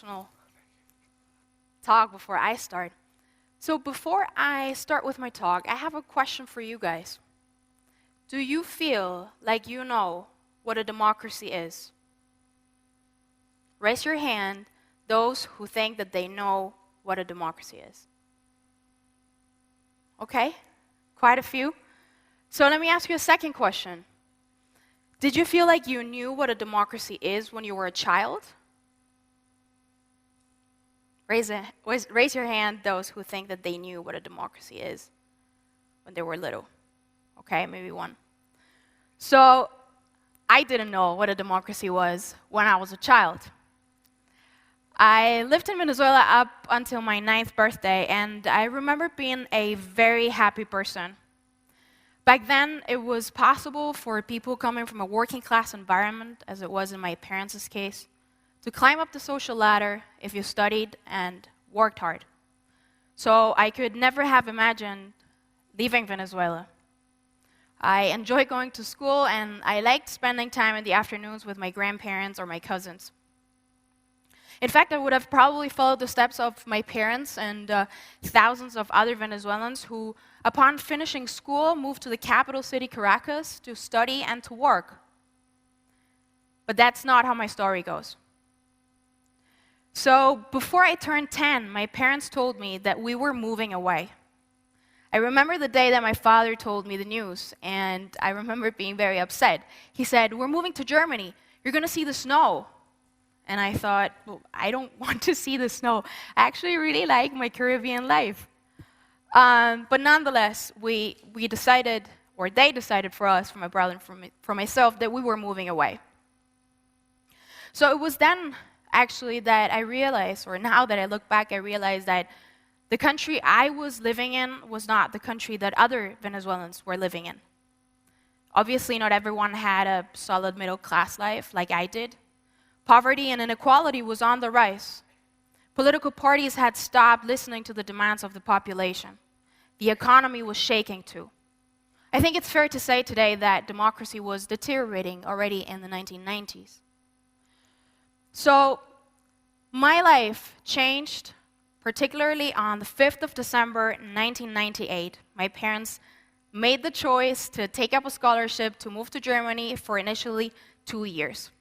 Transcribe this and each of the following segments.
introductional talk before I start. So before I start with my talk, I have a question for you guys. Do you feel like you know what a democracy is? Raise your hand, those who think that they know what a democracy is. Okay, quite a few. So let me ask you a second question. Did you feel like you knew what a democracy is when you were a child? Raise your hand, those who think that they knew what a democracy is when they were little. Okay, maybe one. So I didn't know what a democracy was when I was a child. I lived in Venezuela up until my 9th birthday, and I remember being a very happy person. Back then, it was possible for people coming from a working class environment, as it was in my parents' case, to climb up the social ladder if you studied and worked hard. So I could never have imagined leaving Venezuela. I enjoyed going to school, and I liked spending time in the afternoons with my grandparents or my cousins. In fact, I would have probably followed the steps of my parents and thousands of other Venezuelans who, upon finishing school, moved to the capital city, Caracas, to study and to work. But that's not how my story goes. So before I turned 10, my parents told me that we were moving away. I remember the day that my father told me the news, and I remember being very upset. He said, "We're moving to Germany. You're going to see the snow." And I thought, well, I don't want to see the snow. I actually really like my Caribbean life. But nonetheless, we decided, or they decided for us, for my brother and for myself, that we were moving away. So it was then, actually, that I realized, or now that I look back, I realized that the country I was living in was not the country that other Venezuelans were living in. Obviously, not everyone had a solid middle-class life like I did. Poverty and inequality was on the rise. Political parties had stopped listening to the demands of the population. The economy was shaking too. I think it's fair to say today that democracy was deteriorating already in the 1990s. So my life changed, particularly on the 5th of December 1998. My parents made the choice to take up a scholarship to move to Germany for initially 2 years.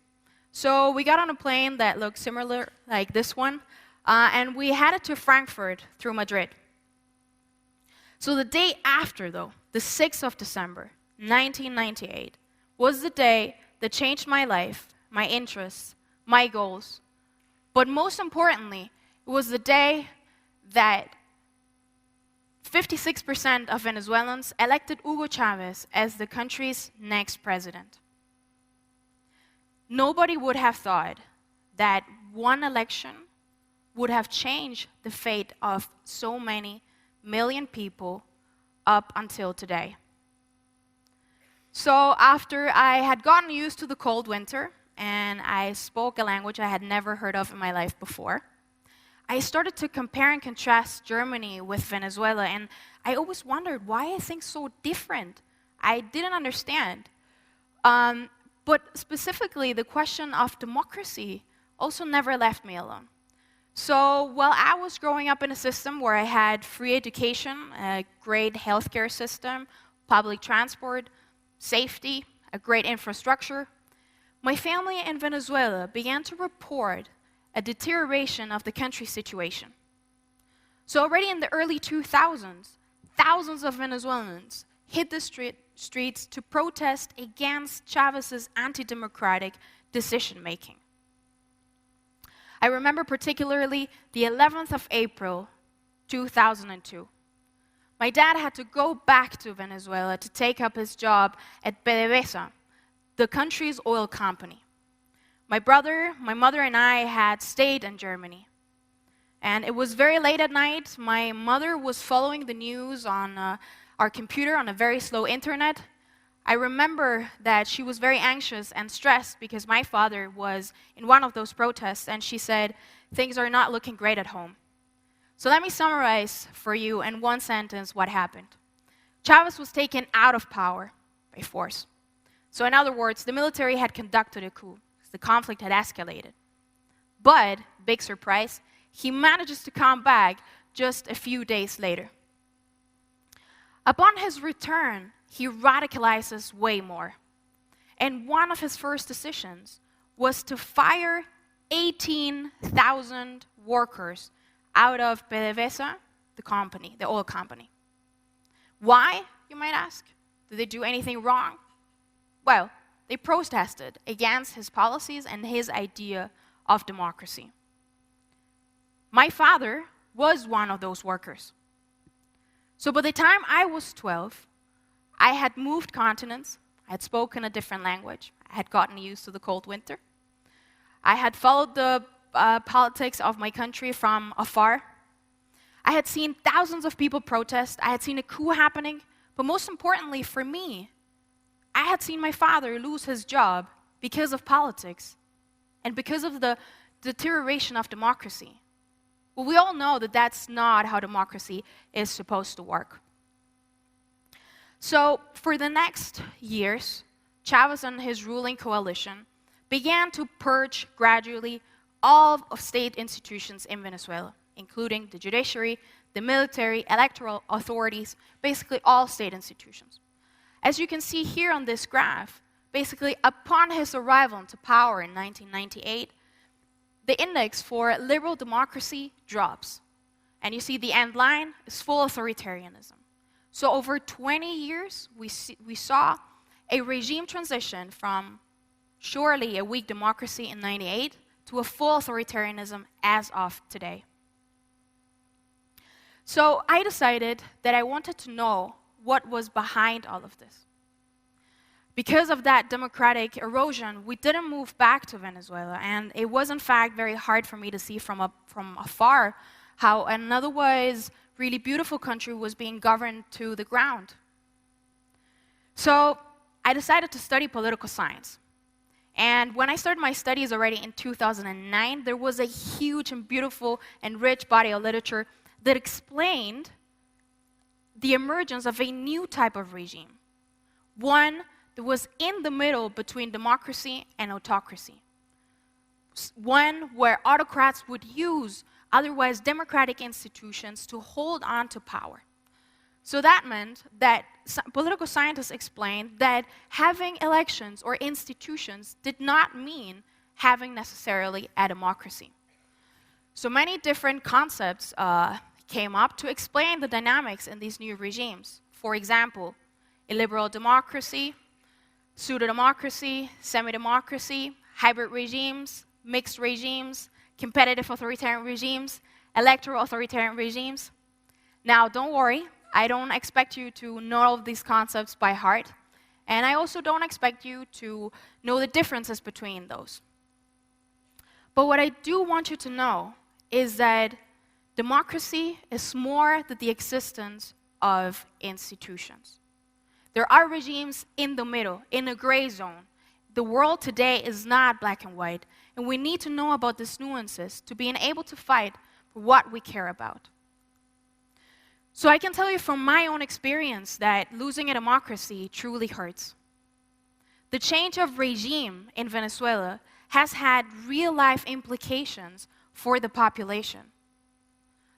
So we got on a plane that looked similar like this one, and we headed to Frankfurt through Madrid. So the day after, though, the 6th of December, 1998, was the day that changed my life, my interests, my goals. But most importantly, it was the day that 56% of Venezuelans elected Hugo Chavez as the country's next president. Nobody would have thought that one election would have changed the fate of so many million people up until today. So after I had gotten used to the cold winter and I spoke a language I had never heard of in my life before, I started to compare and contrast Germany with Venezuela, and I always wondered why are things so different. I didn't understand. But specifically, the question of democracy also never left me alone. So while I was growing up in a system where I had free education, a great healthcare system, public transport, safety, a great infrastructure, my family in Venezuela began to report a deterioration of the country's situation. So already in the early 2000s, thousands of Venezuelans hit the streets to protest against Chavez's anti-democratic decision-making. I remember particularly the 11th of April, 2002. My dad had to go back to Venezuela to take up his job at PDVSA, the country's oil company. My brother, my mother, and I had stayed in Germany. And it was very late at night. My mother was following the news on our computer on a very slow internet. I remember that she was very anxious and stressed because my father was in one of those protests, and she said, "Things are not looking great at home." So let me summarize for you in one sentence what happened. Chavez was taken out of power by force. So in other words, the military had conducted a coup. The conflict had escalated. But, big surprise, he manages to come back just a few days later. Upon his return, he radicalizes way more. And one of his first decisions was to fire 18,000 workers out of PDVSA, the company, the oil company. Why, you might ask? Did they do anything wrong? Well, they protested against his policies and his idea of democracy. My father was one of those workers. So by the time I was 12, I had moved continents, I had spoken a different language, I had gotten used to the cold winter. I had followed the politics of my country from afar. I had seen thousands of people protest, I had seen a coup happening, but most importantly for me, I had seen my father lose his job because of politics and because of the deterioration of democracy. Well, we all know that that's not how democracy is supposed to work. So for the next years, Chavez and his ruling coalition began to purge gradually all of state institutions in Venezuela, including the judiciary, the military, electoral authorities, basically all state institutions. As you can see here on this graph, basically upon his arrival into power in 1998, the index for liberal democracy drops. And you see the end line is full authoritarianism. So over 20 years, we saw a regime transition from surely a weak democracy in 98 to a full authoritarianism as of today. So I decided that I wanted to know what was behind all of this. Because of that democratic erosion, we didn't move back to Venezuela, and it was in fact very hard for me to see from afar how an otherwise really beautiful country was being governed to the ground. So I decided to study political science. And when I started my studies already in 2009, there was a huge and beautiful and rich body of literature that explained the emergence of a new type of regime, one that was in the middle between democracy and autocracy, one where autocrats would use otherwise democratic institutions to hold on to power. So that meant that political scientists explained that having elections or institutions did not mean having necessarily a democracy. So many different concepts came up to explain the dynamics in these new regimes. For example, illiberal democracy, pseudo-democracy, semi-democracy, hybrid regimes, mixed regimes, competitive authoritarian regimes, electoral authoritarian regimes. Now, don't worry, I don't expect you to know all of these concepts by heart, and I also don't expect you to know the differences between those. But what I do want you to know is that democracy is more than the existence of institutions. There are regimes in the middle, in a gray zone. The world today is not black and white, and we need to know about these nuances to be able to fight for what we care about. So I can tell you from my own experience that losing a democracy truly hurts. The change of regime in Venezuela has had real-life implications for the population.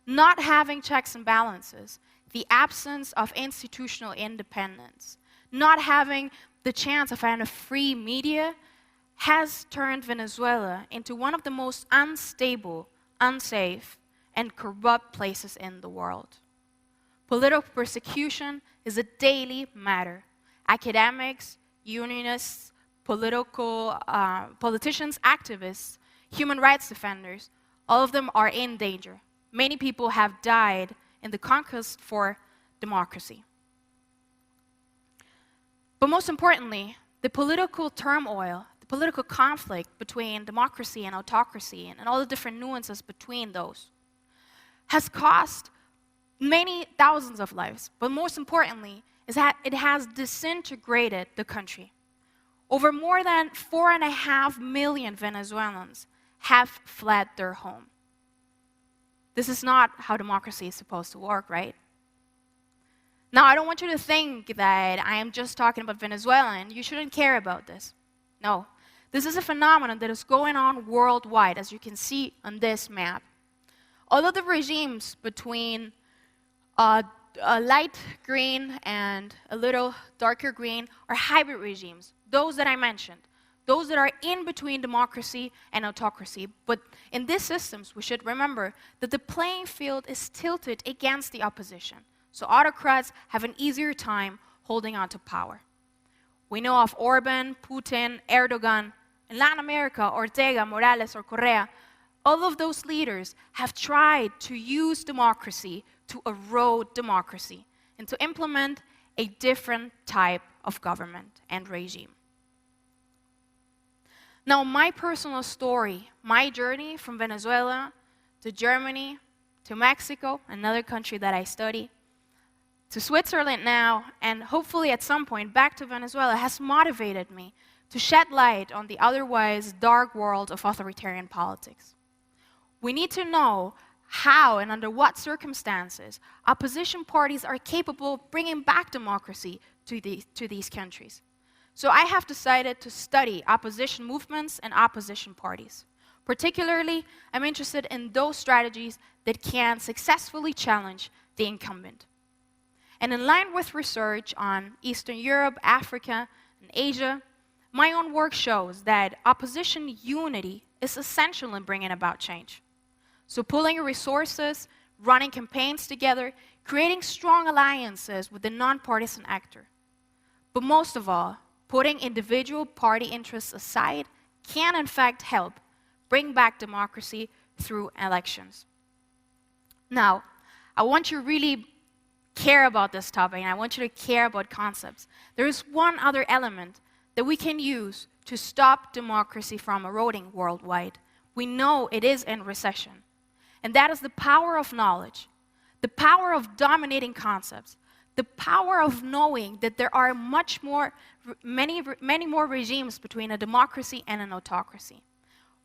Not having checks and balances, the absence of institutional independence, not having the chance of having a free media has turned Venezuela into one of the most unstable, unsafe, and corrupt places in the world. Political persecution is a daily matter. Academics, unionists, politicians, activists, human rights defenders, all of them are in danger. Many people have died in the conquest for democracy. But most importantly, the political turmoil, the political conflict between democracy and autocracy and all the different nuances between those has cost many thousands of lives. But most importantly, is that it has disintegrated the country. Over more than 4.5 million Venezuelans have fled their home. This is not how democracy is supposed to work, right? Now, I don't want you to think that I am just talking about Venezuela and you shouldn't care about this. No. This is a phenomenon that is going on worldwide, as you can see on this map. Although the regimes between a light green and a little darker green are hybrid regimes, those that I mentioned, those that are in between democracy and autocracy. But in these systems, we should remember that the playing field is tilted against the opposition. So autocrats have an easier time holding on to power. We know of Orban, Putin, Erdogan. In Latin America, Ortega, Morales, or Correa, all of those leaders have tried to use democracy to erode democracy and to implement a different type of government and regime. Now, my personal story, my journey from Venezuela to Germany to Mexico, another country that I study, to Switzerland now, and hopefully at some point back to Venezuela, has motivated me to shed light on the otherwise dark world of authoritarian politics. We need to know how and under what circumstances opposition parties are capable of bringing back democracy to these countries. So I have decided to study opposition movements and opposition parties. Particularly, I'm interested in those strategies that can successfully challenge the incumbent. And in line with research on Eastern Europe, Africa, and Asia, my own work shows that opposition unity is essential in bringing about change. So pooling resources, running campaigns together, creating strong alliances with the nonpartisan actor. But most of all, putting individual party interests aside can in fact help bring back democracy through elections. Now, I want you to really care about this topic, and I want you to care about concepts. There is one other element that we can use to stop democracy from eroding worldwide. We know it is in recession. And that is the power of knowledge, the power of dominating concepts, the power of knowing that there are many more regimes between a democracy and an autocracy.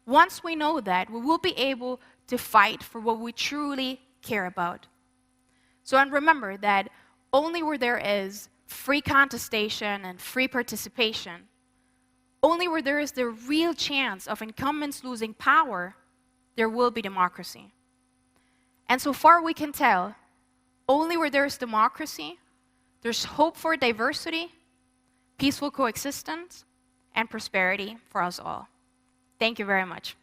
Once we know that, we will be able to fight for what we truly care about. So, and remember that only where there is free contestation and free participation, only where there is the real chance of incumbents losing power, there will be democracy. And so far we can tell, only where there is democracy, there's hope for diversity, peaceful coexistence, and prosperity for us all. Thank you very much.